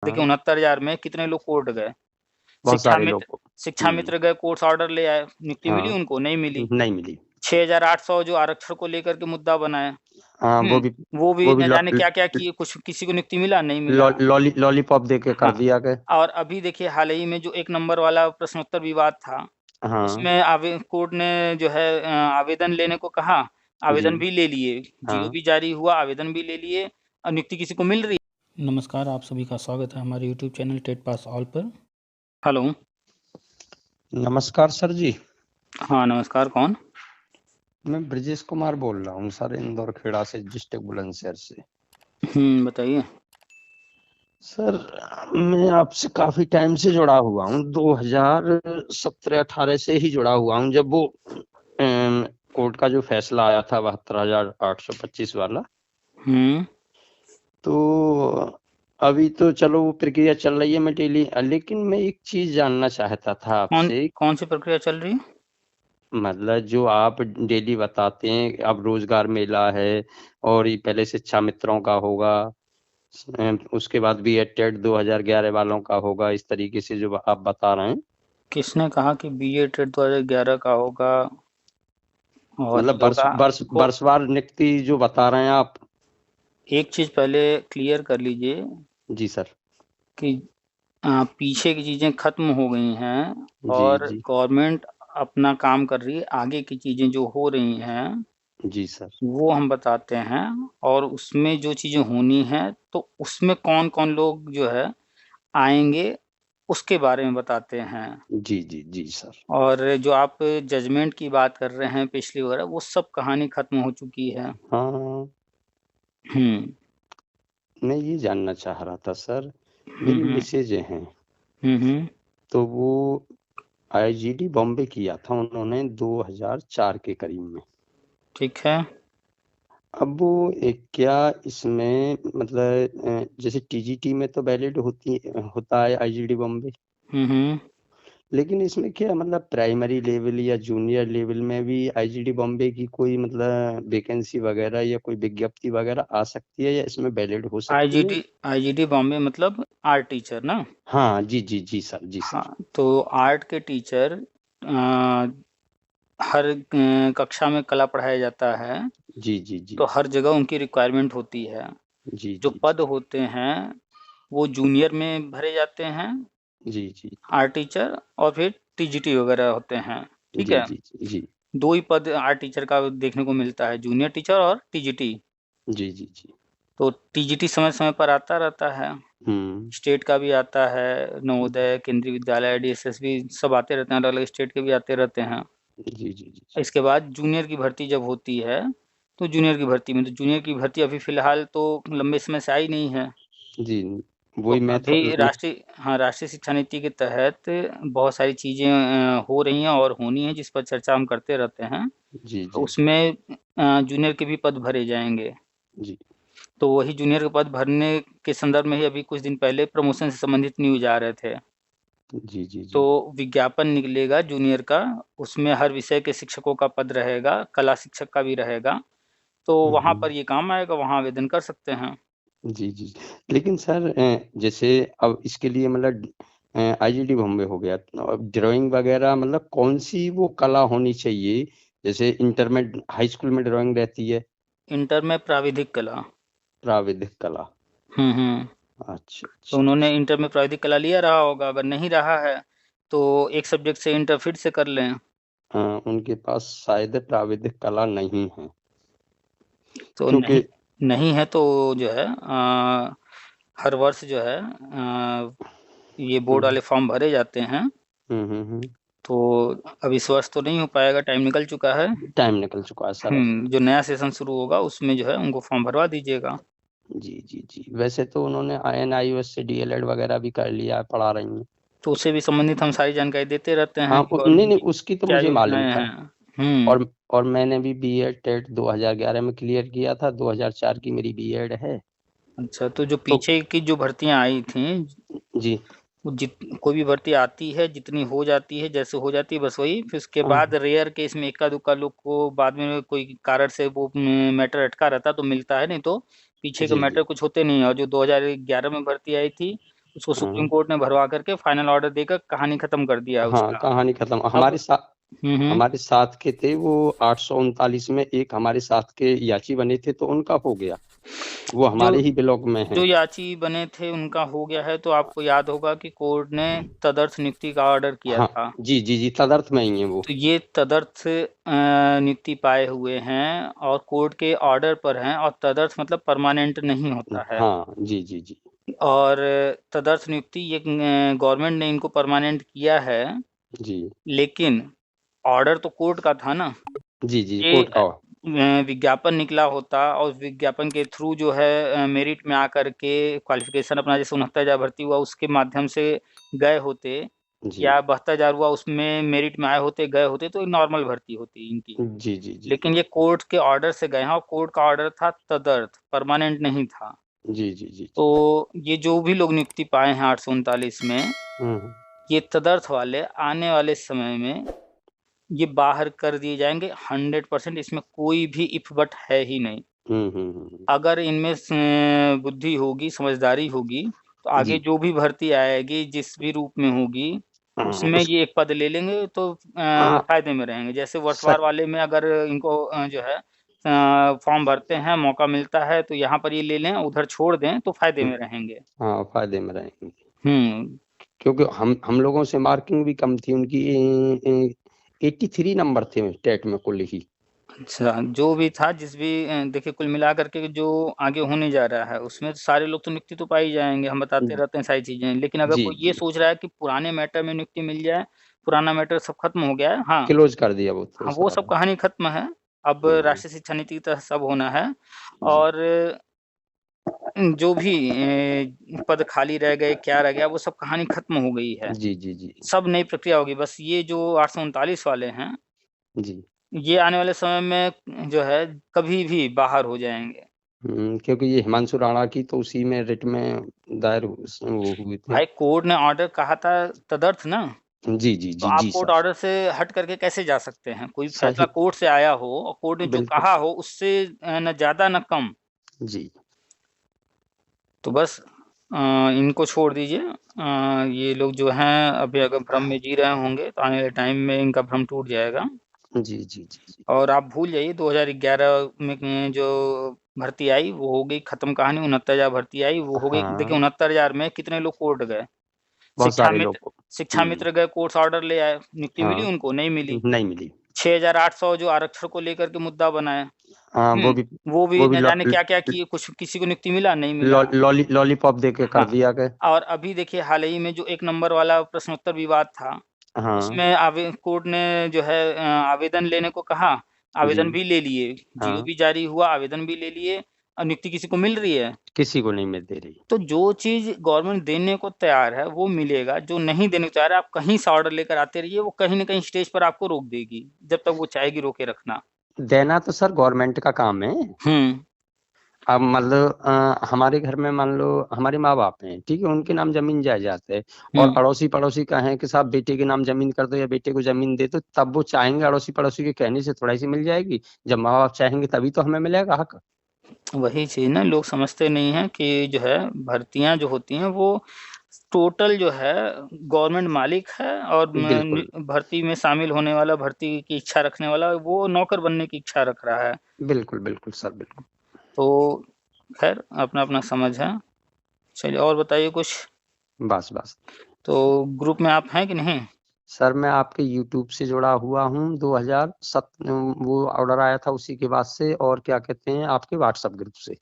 देखिए हाँ 69,000 में कितने लोग कोर्ट गए। बहुत शिक्षा सारे मित्र लोग। शिक्षा मित्र गए, कोर्ट से ऑर्डर ले आए, नियुक्ति मिली हाँ उनको? नहीं मिली। नहीं मिली। 6,800 जो आरक्षण को लेकर के मुद्दा बनाए, हाँ वो भी वो भी न जाने क्या क्या किए, कुछ किसी को नियुक्ति मिला? नहीं मिला। लॉलीपॉप दे के कर हाँ, दिया गया। और अभी देखिए हाल ही में जो 1 नंबर वाला प्रश्नोत्तर विवाद था, हाँ उसमें कोर्ट ने जो है आवेदन लेने को कहा, जी आवेदन भी ले लिए, जीओ हाँ। भी जारी हुआ, आवेदन भी ले लिए, और नियुक्ति किसी को मिल रही है। नमस्कार, आप सभी का स्वागत है हमारे YouTube channel TET pass all पर। हेलो। नमस्कार सर जी। हाँ नमस्कार, कौन? मैं ब्रजेश कुमार बोल रहा हूँ सर, इंदौर खेड़ा से, डिस्ट्रिक्ट बुलंदशहर से। बताइए। सर मैं आपसे काफी टाइम से जुड़ा हुआ हूँ, 2017-18 से ही जुड़ा हुआ हूँ, जब वो कोर्ट का जो फैसला आया था 72,825 वाला। हम्म तो अभी तो चलो वो प्रक्रिया चल रही है, मैं डेली, लेकिन मैं एक चीज जानना चाहता था कौन आपसे। कौन सी प्रक्रिया चल रही है? मतलब जो आप डेली बताते हैं, अब रोजगार मेला है, और ये पहले शिक्षा मित्रों का होगा, उसके बाद बी एड टेट 2011 वालों का होगा, इस तरीके से जो आप बता रहे हैं। किसने कहा कि बीए टेट 2011 का होगा और मतलब ये होगा? देखो, वर्षवार नियुक्ति जो बता रहे हैं आप। एक चीज पहले क्लियर कर लीजिए जी सर। कि पीछे की चीजें खत्म हो गई हैं जी और जी गवर्नमेंट अपना काम कर रही है। आगे की चीजें जो हो रही हैं जी सर। वो हम बताते हैं, और उसमें जो चीजें होनी है तो उसमें कौन कौन लोग जो है आएंगे उसके बारे में बताते हैं। जी जी जी सर। और जो आप जजमेंट की बात कर रहे हैं पिछली वगैरह, वो सब कहानी खत्म हो चुकी है। हाँ हम्म मैं ये जानना चाह रहा था सर, मेरी हम्म मिसेज हैं, हम्म। तो वो आईजीडी बॉम्बे किया था उन्होंने 2004 के करीब में। ठीक है। अब वो एक क्या इसमें मतलब जैसे टीजीटी में तो वैलिड होता है आईजीडी बॉम्बे, हम्म। लेकिन इसमें क्या मतलब प्राइमरी लेवल या जूनियर लेवल में भी आईजीडी बॉम्बे की कोई मतलब वैकेंसी वगैरह या कोई विज्ञप्ति वगैरह आ सकती है, या इसमें वैलिड हो सकती है? आईजीडी बॉम्बे मतलब आर्ट टीचर ना? हाँ जी जी जी सर, जी हाँ, सर। तो आर्ट के टीचर हर कक्षा में कला पढ़ाया जाता है, जी जी जी तो हर जगह उनकी रिक्वायरमेंट होती है। जी जो जी पद होते हैं वो जूनियर में भरे जाते हैं, जी जी आर्ट टीचर, और फिर टीजीटी वगैरह होते हैं। ठीक जी है। जी जी दो ही पद आर्ट टीचर का देखने को मिलता है, जूनियर टीचर और टीजीटी। जी जी जी। तो टीजीटी समय समय पर आता रहता है, हम्म। स्टेट का भी आता है, नवोदय, केंद्रीय विद्यालय, डीएसएसबी, सब आते रहते हैं, अलग अलग स्टेट के भी आते रहते हैं। जी जी जी इसके बाद जूनियर की भर्ती जब होती है, तो जूनियर की भर्ती अभी फिलहाल तो लंबे समय से आई नहीं है। जी। तो वही मैं अभी राष्ट्रीय शिक्षा नीति के तहत बहुत सारी चीजें हो रही हैं और होनी है, जिस पर चर्चा हम करते रहते हैं। जी तो जी उसमें जूनियर के भी पद भरे जाएंगे। जी तो वही जूनियर के पद भरने के संदर्भ में ही अभी कुछ दिन पहले प्रमोशन से संबंधित न्यूज आ रहे थे। जी जी तो जी। विज्ञापन निकलेगा जूनियर का, उसमें हर विषय के शिक्षकों का पद रहेगा, कला शिक्षक का भी रहेगा। तो वहां पर ये काम आएगा, वहां आवेदन कर सकते हैं। जी जी। लेकिन सर जैसे अब इसके लिए मतलब आईजीडी बॉम्बे हो गया, तो अब ड्राइंग वगैरह मतलब कौन सी वो कला होनी चाहिए? जैसे इंटर में, हाई स्कूल में ड्राइंग रहती है, इंटर में प्राविधिक कला। प्राविधिक कला। हम्म। अच्छा तो अच्छा उन्होंने अच्छा। इंटर में प्राविधिक कला लिया रहा होगा, अगर नहीं रहा है तो एक सब्जेक्ट से इंटर फिर से कर लें। उनके पास शायद प्राविधिक कला नहीं है, तो नहीं क्योंकि नहीं है तो जो है हर वर्ष जो है ये बोर्ड हम्म वाले फॉर्म भरे जाते हैं। हम्म। तो अब इस वर्ष तो नहीं हो पाएगा, टाइम निकल चुका है। टाइम निकल चुका है सर अब। जो नया सेशन शुरू होगा उसमें जो है उनको फॉर्म भरवा दीजिएगा। जी जी जी। वैसे तो उन्होंने INIOS से डीएलएड वगैरह भी कर लिया है, पढ़ा रही हैं। तो उससे भी संबंधित हम सारी जानकारी देते रहते हाँ हैं कि नहीं गवर्नमेंट नहीं, की उसकी तो क्या मुझे मालूम योजनाएं था। हैं। हम्म। और और मैंने भी बीएड टेट 2011 में क्लियर किया था, 2004 की मेरी बीएड है। अच्छा, तो जो तो पीछे की जो भर्तियां आई थी, जी। वो कोई भी भर्ती आती है, जितनी हो जाती है, जैसे हो जाती है बस वही, फिर उसके हाँ बाद रेयर केस में इक्का दुक्का लोग को बाद में कोई कारण से वो मैटर अटका रहता तो मिलता है, नहीं तो पीछे के जी जी मैटर कुछ होते नहीं है। और जो 2011 में भर्ती आई थी उसको सुप्रीम हाँ कोर्ट ने भरवा करके फाइनल ऑर्डर देकर कहानी खत्म कर दिया है हाँ, उसका। कहानी खत्म। अब हम्म, हमारे साथ के थे वो 839 में, एक हमारे साथ के याची बने थे तो उनका हो गया, वो जो हमारे ही ब्लॉक में जो है। याची बने थे उनका हो गया है, तो आपको याद होगा कि कोर्ट ने तदर्थ नियुक्ति का ऑर्डर किया हाँ था। जी जी जी, तदर्थ में ही है वो। तो ये तदर्थ नियुक्ति पाए हुए हैं और कोर्ट के ऑर्डर पर हैं, और तदर्थ मतलब परमानेंट नहीं होता है। हाँ जी जी जी और तदर्थ नियुक्ति ये गवर्नमेंट ने इनको परमानेंट किया है, जी लेकिन ऑर्डर तो कोर्ट का था ना। जी जी, ये कोर्ट का। विज्ञापन निकला होता और विज्ञापन के थ्रू जो है मेरिट में आकर के क्वालिफिकेशन अपना, जैसे 69,000 भर्ती हुआ उसके माध्यम से गए होते, जी या 72,000 हुआ उसमें मेरिट में आए होते, गए होते, तो नॉर्मल भर्ती होती इनकी। जी जी जी लेकिन ये कोर्ट के ऑर्डर से गए हैं, और कोर्ट का ऑर्डर था तदर्थ, परमानेंट नहीं था। जी जी जी तो जी। ये जो भी लोग नियुक्ति पाए हैं 839 में, हम्म ये तदर्थ वाले आने वाले समय में ये बाहर कर दिए जाएंगे 100%। इसमें कोई भी इफ बट है ही नहीं। हम्म। अगर इनमें बुद्धि होगी, समझदारी होगी, तो आगे जी जो भी भर्ती आएगी जिस भी रूप में होगी, हाँ, उसमें ये एक पद ले लेंगे तो हाँ, फायदे में रहेंगे। जैसे वर्षवार सही। वाले में अगर इनको जो है फॉर्म भरते हैं, मौका मिलता है, तो यहाँ पर ये ले लें, उधर छोड़ दें तो फायदे में रहेंगे। हाँ, फायदे में रहेंगे, हम्म। क्योंकि हम लोगों से मार्किंग भी कम थी उनकी। 83 नंबर थे टेट में कुल ही। अच्छा, जो भी था, जिस भी देखिए कुल मिला करके जो आगे होने जा रहा है उसमें तो सारे लोग तो नियुक्ति तो पाई जाएंगे, हम बताते रहते हैं सारी चीजें। लेकिन अगर जी कोई ये जी, सोच रहा है कि पुराने मैटर में नियुक्ति मिल जाए, पुराना मैटर सब खत्म हो गया है, हाँ। क्लोज कर दिया वो तो हाँ, वो सब सारा। कहानी खत्म है। अब हाँ राष्ट्रीय शिक्षा नीति की तरह सब होना है। जी और जो भी पद खाली रह गए, क्या रह गया, वो सब कहानी खत्म हो गई है। जी जी जी सब नई प्रक्रिया होगी। बस ये जो 839 वाले हैं, जी। ये आने वाले समय में जो है कभी भी बाहर हो जाएंगे। क्योंकि ये हिमांशु राणा की तो उसी में रिट में दायर वो हुए थे। भाई कोर्ट ने ऑर्डर कहा था तदर्थ ना, जी जी तो जी आप जी कोर्ट सर। ऑर्डर से हट करके कैसे जा सकते हैं? कोई फैसला सही। कोर्ट से आया हो और कोर्ट ने जो बिल्कुल। कहा हो उससे न ज्यादा न कम, जी तो बस इनको छोड़ दीजिए। ये लोग जो हैं अभी अगर भ्रम में जी रहे होंगे, तो आने वाले टाइम में इनका भ्रम टूट जाएगा। जी जी जी जी। और आप भूल जाइए 2011 में जो भर्ती आई वो हो गई खत्म कहानी। 69,000 भर्ती आई वो हो गई। देखिए हाँ, 69,000 में कितने लोग कोर्ट गए? बहुत शिक्षा सारे लोग मित्र, को। शिक्षा मित्र गए, कोर्ट से ऑर्डर ले आए, नियुक्ति मिली हाँ, उनको? नहीं मिली। नहीं मिली। 6,800 जो आरक्षण को लेकर के मुद्दा बनाए, हाँ, वो भी वो भी न जाने क्या क्या किए, कुछ किसी को नियुक्ति मिला? नहीं मिला। लॉलीपॉप दे के कर हाँ। दिया गया। और अभी देखिए हाल ही में जो 1 नंबर वाला प्रश्नोत्तर विवाद था, हाँ उसमें कोर्ट ने जो है आवेदन लेने को कहा, जी। आवेदन भी ले लिए, जीओ हाँ, भी जारी हुआ, आवेदन भी ले लिए, और नियुक्ति किसी को मिल रही है? किसी को नहीं मिल दे रही। तो जो चीज गवर्नमेंट देने को तैयार है वो मिलेगा, जो नहीं देने को तैयार है आप कहीं से ऑर्डर लेकर आते रहिए, वो कहीं ना कहीं स्टेज पर आपको रोक देगी, जब तक वो चाहेगी रोके रखना। देना तो सर गवर्नमेंट का काम है। हम्म, अब मतलब हमारे घर में मान लो हमारे माँ बाप हैं, ठीक है, उनके नाम जमीन जायदाद है, और हम्म। अड़ोसी पड़ोसी कहें कि साहब बेटे के नाम जमीन कर दो या बेटे को जमीन दे दो, तब वो चाहेंगे, अड़ोसी पड़ोसी के कहने से थोड़ा सी मिल जाएगी। जब माँ बाप चाहेंगे तभी तो हमें मिलेगा हक। वही चीज ना, लोग समझते नहीं है कि जो है भर्तियां जो होती हैं वो टोटल जो है गवर्नमेंट मालिक है, और बिल्कुल भर्ती में शामिल होने वाला, भर्ती की इच्छा रखने वाला, वो नौकर बनने की इच्छा रख रहा है। बिल्कुल बिल्कुल सर, बिल्कुल। तो खैर अपना अपना समझ है। चलिए और बताइए कुछ। बस बस। तो ग्रुप में आप हैं कि नहीं? सर मैं आपके यूट्यूब से जुड़ा हुआ हूँ, 2007 वो ऑर्डर आया था उसी के बाद से, और क्या कहते हैं आपके व्हाट्सएप ग्रुप से।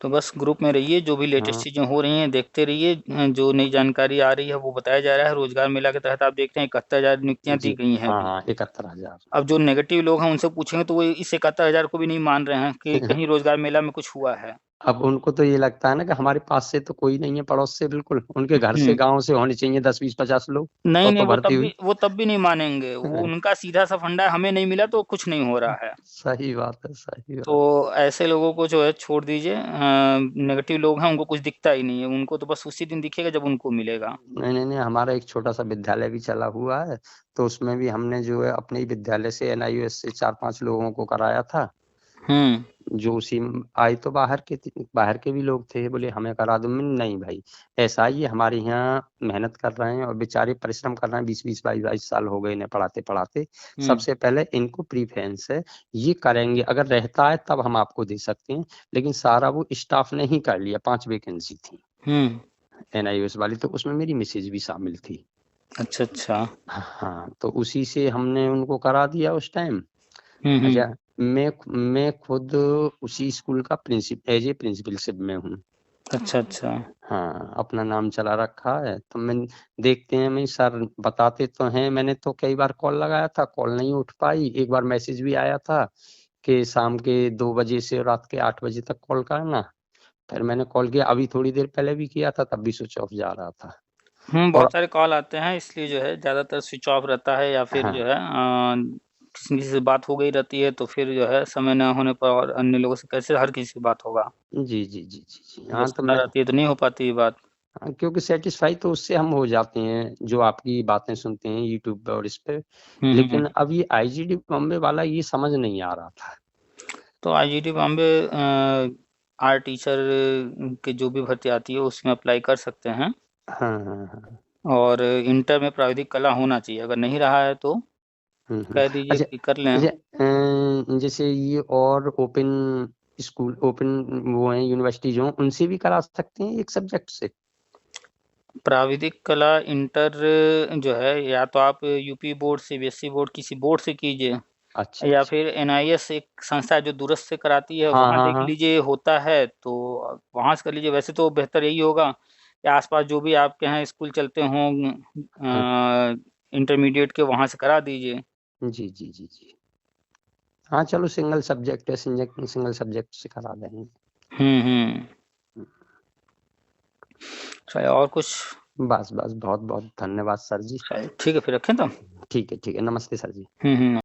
तो बस ग्रुप में रहिए, जो भी लेटेस्ट हाँ चीज़ें हो रही हैं देखते रहिए, जो नई जानकारी आ रही है वो बताया जा रहा है। रोजगार मेला के तहत आप देख रहे हैं 71,000 नियुक्तियां दी जी। गई हैं हाँ अभी। हाँ, 71,000। अब जो नेगेटिव लोग हैं उनसे पूछेंगे तो वो इस 71,000 को भी नहीं मान रहे हैं कि कहीं रोजगार मेला में कुछ हुआ है। अब उनको तो ये लगता है ना कि हमारे पास से तो कोई नहीं है, पड़ोस से बिल्कुल, उनके घर से हम्म। गांव से होने चाहिए 10 20 50 लोग, नहीं नहीं, तो भर्ती हुई। वो तब भी नहीं मानेंगे। वो उनका सीधा सा फंडा है, हमें नहीं मिला तो कुछ नहीं हो रहा है। सही बात है, सही तो बात। ऐसे लोगों को जो है छोड़ दीजिए। नेगेटिव लोग हैं, उनको कुछ दिखता ही नहीं है, उनको तो बस उसी दिन दिखेगा जब उनको मिलेगा। नहीं नहीं नहीं, हमारा एक छोटा सा विद्यालय भी चला हुआ है, तो उसमें भी हमने जो है अपने ही विद्यालय से NIOS से 4 5 लोगों को कराया था, जो उसी आए तो बाहर के भी लोग थे, बोले हमें करा दो। मैंने नहीं भाई, ऐसा ही है, हमारे यहाँ मेहनत कर रहे हैं और बेचारे परिश्रम कर रहे हैं, 20-20 22-22 साल हो गए इन्हें पढ़ाते पढ़ाते। सबसे पहले इनको प्रीफरेंस है, ये करेंगे, अगर रहता है तब हम आपको दे सकते हैं। लेकिन सारा वो स्टाफ ने ही कर लिया, 5 वैकेंसी थी NIOS वाली, तो उसमें मेरी मिसेज भी शामिल थी। अच्छा। हाँ, तो उसी से हमने उनको करा दिया उस टाइम। अच्छा, मैं खुद उसी स्कूल का एज ए प्रिंसिपलशिप में हूँ। अच्छा। हाँ, अपना नाम चला रखा है। तो मैं देखते हैं, मैं सर बताते तो हैं, मैंने तो कई बार कॉल लगाया था, कॉल नहीं उठ पाई। एक बार मैसेज भी आया था कि शाम के 2 बजे से रात के 8 बजे तक कॉल करना। फिर मैंने कॉल किया, अभी थोड़ी देर पहले भी किया था, तब भी स्विच ऑफ जा रहा था। और बहुत सारे कॉल आते हैं, इसलिए जो है ज़्यादातर स्विच ऑफ रहता है, या फिर जो हाँ, है किसी से बात हो गई रहती है, तो फिर जो है समय न होने पर और अन्य लोगों से कैसे हर किसी से बात होगा। जी। हाँ, तो व्यस्तता मैं रहती है तो नहीं हो पाती ये बात। हाँ, क्योंकि सेटिस्फाई तो उससे हम हो जाते हैं, जो आपकी बातें सुनते हैं यूट्यूब पे और इस पे। हम्म। लेकिन अब ये IGD बॉम्बे वाला ये समझ नहीं आ रहा था। तो IGT बॉम्बे आर्ट टीचर के जो भी भर्ती आती है उसमें अप्लाई कर सकते हैं। हाँ। और इंटर में प्राविधिक कला होना चाहिए, अगर नहीं रहा है तो हम्म। कह दीजिए अच्छा, कि कर लें। जैसे ये और ओपन स्कूल, ओपन वो हैं यूनिवर्सिटी जो उनसे भी करा सकते हैं एक सब्जेक्ट से। प्राविधिक कला इंटर जो है, या तो आप यूपी बोर्ड, CBSE बोर्ड, किसी बोर्ड से कीजिए, अच्छा या अच्छा। फिर NIS एक संस्था है जो दूरस्थ से कराती है, हाँ वहाँ हाँ देख हाँ। लीजिए होता है तो वहाँ से कर लीजिए। वैसे तो बेहतर यही होगा कि आसपास जो भी आपके यहाँ स्कूल चलते हों हाँ, इंटरमीडिएट के, वहाँ से करा दीजिए। जी। हाँ, चलो सिंगल सब्जेक्ट है, सिंगल सब्जेक्ट से करा देंगे। हम्म। चलिए, और कुछ? बस बहुत बहुत धन्यवाद सर जी। चलिए ठीक है, फिर रखें तो। ठीक है, नमस्ते सर जी। हम्म।